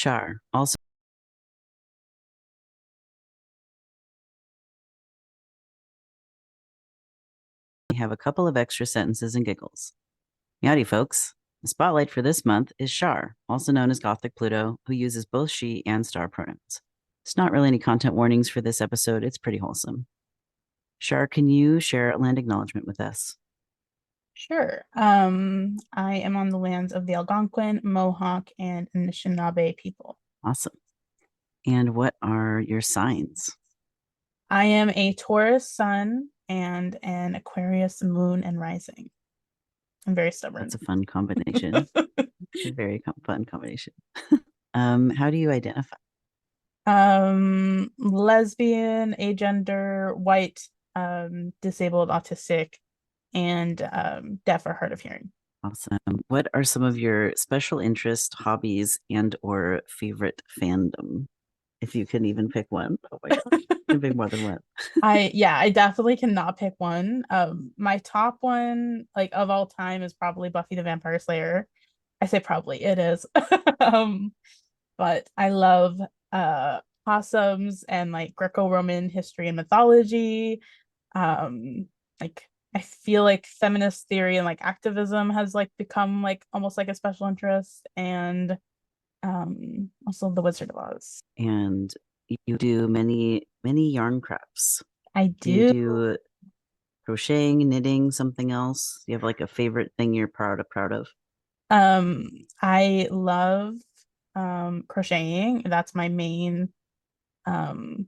char. Also, we have a couple of extra sentences and giggles. Meowdy, folks. The spotlight for this month is Char, also known as Gothic Pluto, who uses both she and star pronouns. It's not really any content warnings for this episode. It's pretty wholesome. Char, can you share a land acknowledgement with us? Sure. I am on the lands of the Algonquin, Mowhawk, and Anishinaabe people. Awesome. And what are your signs? I am a Taurus sun and an Aquarius moon and rising. I'm very That's stubborn. a fun combination. A very fun combination. How do you identify? Lesbian, agender, white, disabled, autistic, and deaf or hard of hearing. Awesome. What are some of your special interests, hobbies, and or favorite fandom? If you can even pick one. Oh my God. You can pick more than one. I definitely cannot pick one. My top one, like of all time, is probably Buffy the Vampire Slayer. I say probably it is. Um, but I love possums and like greco-roman history and mythology. Like I feel like feminist theory and like activism has like become like almost like a special interest, and also the Wizard of Oz. And you do many yarn crafts. I Do you do. do crocheting, knitting, something else? Do you have like a favorite thing you're proud of? I love crocheting. That's my main one.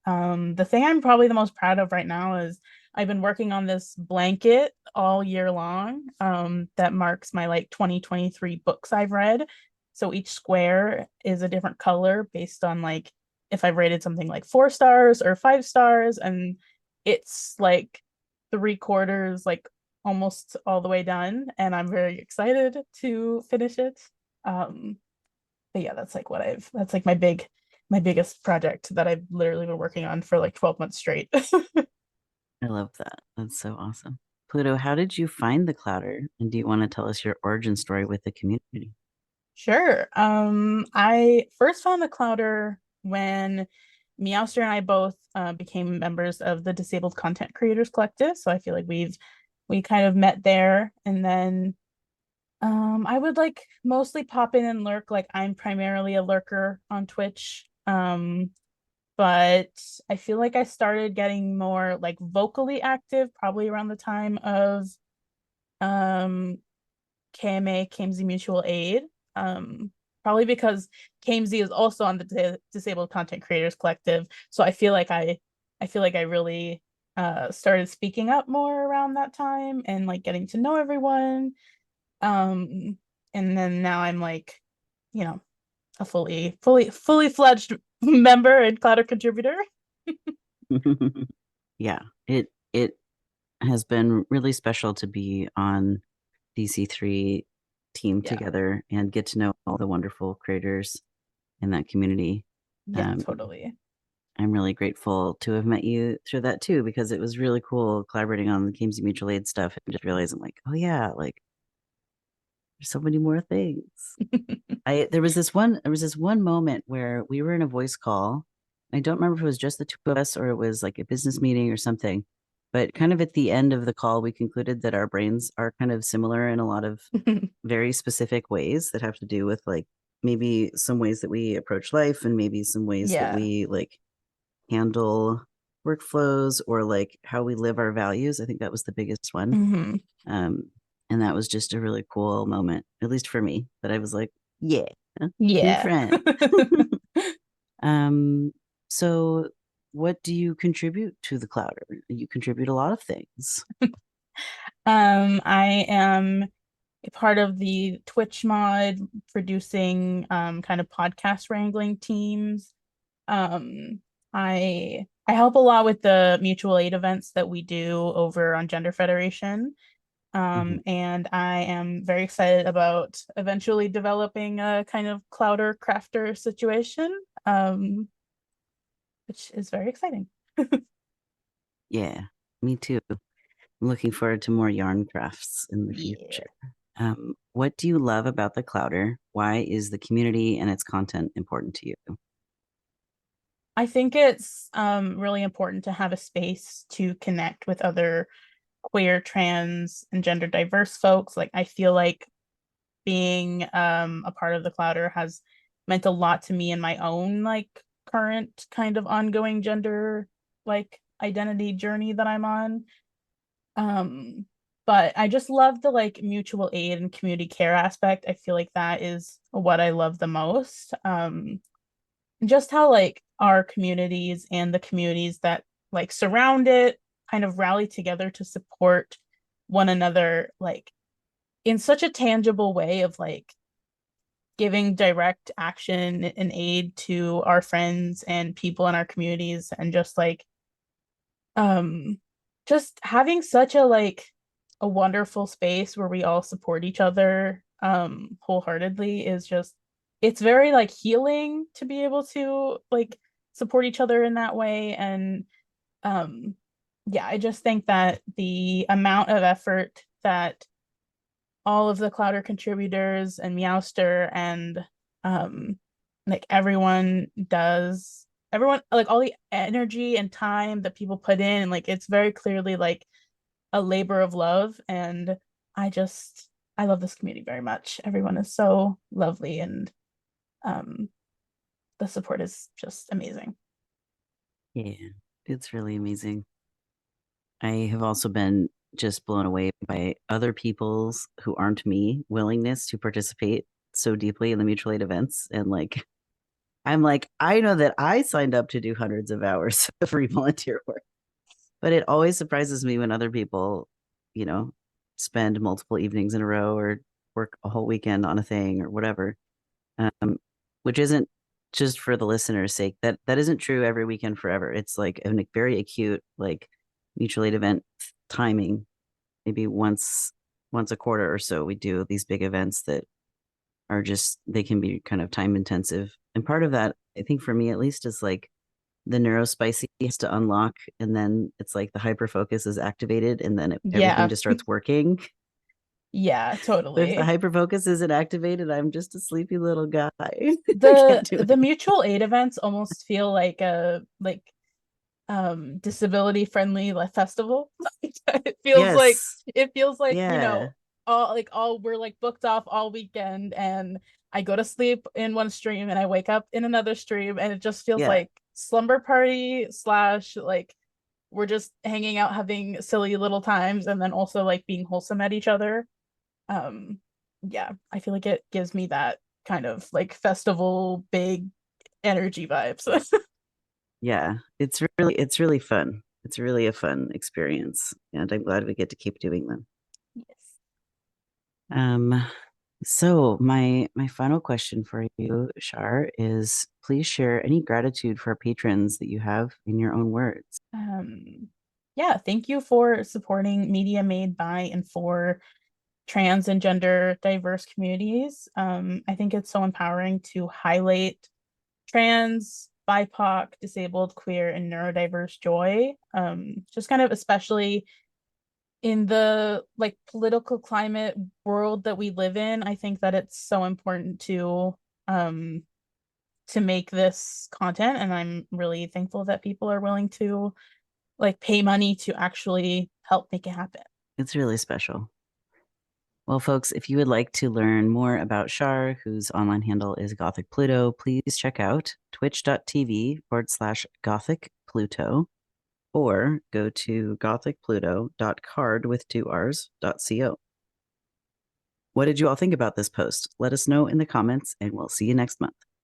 The thing I'm probably the most proud of right now is I've been working on this blanket all year long, that marks my like 2023 books I've read. So each square is a different color based on like if I've rated something like 4 stars or 5 stars, and it's like 3/4, like almost all the way done, and I'm very excited to finish it. Um, but yeah, that's like that's like my biggest project that I've literally been working on for like 12 months straight. I love that. That's so awesome. Pluto, how did you find the Clowder? And do you want to tell us your origin story with the community? Sure. I first found the Clowder when Meowster and I both became members of the Disabled Content Creators Collective. So I feel like we kind of met there, and then I would like mostly pop in and lurk. Like I'm primarily a lurker on Twitch. But I feel like I started getting more like vocally active probably around the time of um KMA, Kamesy Mutual Aid. Probably because Kamesy is also on the Disabled Content Creators Collective. So I feel like I really started speaking up more around that time and like getting to know everyone. Um and then now I'm like, you know, a fully fledged member and Clowder contributor. Yeah, it has been really special to be on DC3 team Yeah. together and get to know all the wonderful creators in that community. Yeah, Um, totally. I'm really grateful to have met you through that too, because it was really cool collaborating on the Kamesy Mutual Aid stuff and just realizing like, oh yeah, like there's so many more things. I there was this one moment where we were in a voice call. I don't remember if it was just the two of us or it was like a business meeting or something. But kind of at the end of the call, we concluded that our brains are kind of similar in a lot of very specific ways that have to do with like maybe some ways that we approach life and maybe some ways that Yeah. we like handle workflows or like how we live our values. I think that was the biggest one. Hmm. Um, and that was just a really cool moment, at least for me, that I was like, yeah, new Yeah. friend. um, so what do you contribute to the Clowder? You contribute a lot of things. I am a part of the Twitch mod producing kind of podcast wrangling teams. I help a lot with the mutual aid events that we do over on Gender Federation. Mhm. And I am very excited about eventually developing a kind of Clowder crafter situation, which is very exciting. Yeah, me too. I'm looking forward to more yarn crafts in the Yeah. future. What do you love about the Clowder? Why is the community and its content important to you? I think it's really important to have a space to connect with other queer, trans, and gender diverse folks. Like I feel like being a part of the Clowder has meant a lot to me in my own like current kind of ongoing gender like identity journey that I'm on. Um, but I just love the like mutual aid and community care aspect. I feel like that is what I love the most. Just how like our communities and the communities that like surround it kind of rally together to support one another like in such a tangible way of like giving direct action and aid to our friends and people in our communities and um just having such a like a wonderful space where we all support each other wholeheartedly is just it's very like healing to be able to like support each other in that way and um yeah, I just think that the amount of effort that all of the Clowder contributors and Meowster and um like everyone like all the energy and time that people put in like it's very clearly like a labor of love and I love this community very much. Everyone is so lovely and um the support is just amazing. Yeah, it's really amazing. I have also been just blown away by other people's who aren't me willingness to participate so deeply in the mutual aid events. And like, I'm like, I know that I signed up to do hundreds of hours of free volunteer work, but it always surprises me when other people, you know, spend multiple evenings in a row or work a whole weekend on a thing or whatever. Um, which isn't just for the listener's sake. That isn't true every weekend forever. It's like a very acute, like mutual aid event timing. Maybe once a quarter or so, we do these big events that are just they can be kind of time intensive. And part of that, I think for me at least, is like the neurospicy has to unlock, and then it's like the hyper focus is activated, and then everything Yeah. just starts working. Yeah, But if the totally. hyper focus isn't activated, I'm just a sleepy little guy. I The can't do the anything. mutual aid events almost feel like a like disability friendly like festival. it feels like Yes. it feels like, you know, Yeah. all we're like booked off all weekend and I go to sleep in one stream and I wake up in another stream and it just feels Yeah. like slumber party slash like we're just hanging out having silly little times and then also like being wholesome at each other. Um yeah, I feel like it gives me that kind of like festival big energy vibes. Yeah. It's really fun. It's really a fun experience. And I'm glad we get to keep doing them. Yes. Um, so my final question for you, Shar, is please share any gratitude for our patrons that you have in your own words. Yeah, thank you for supporting media made by and for trans and gender diverse communities. I think it's so empowering to highlight trans, BIPOC, disabled, queer, and neurodiverse joy. Just kind of especially in the like political climate world that we live in, I think that it's so important um to make this content, and I'm really thankful that people are willing to like pay money to actually help make it happen. It's really special. Well, folks, if you would like to learn more about Shar, whose online handle is gothicpluto, please check out twitch.tv/gothicpluto or go to gothicpluto.card with two R's.co. What did you all think about this post? Let us know in the comments, and we'll see you next month.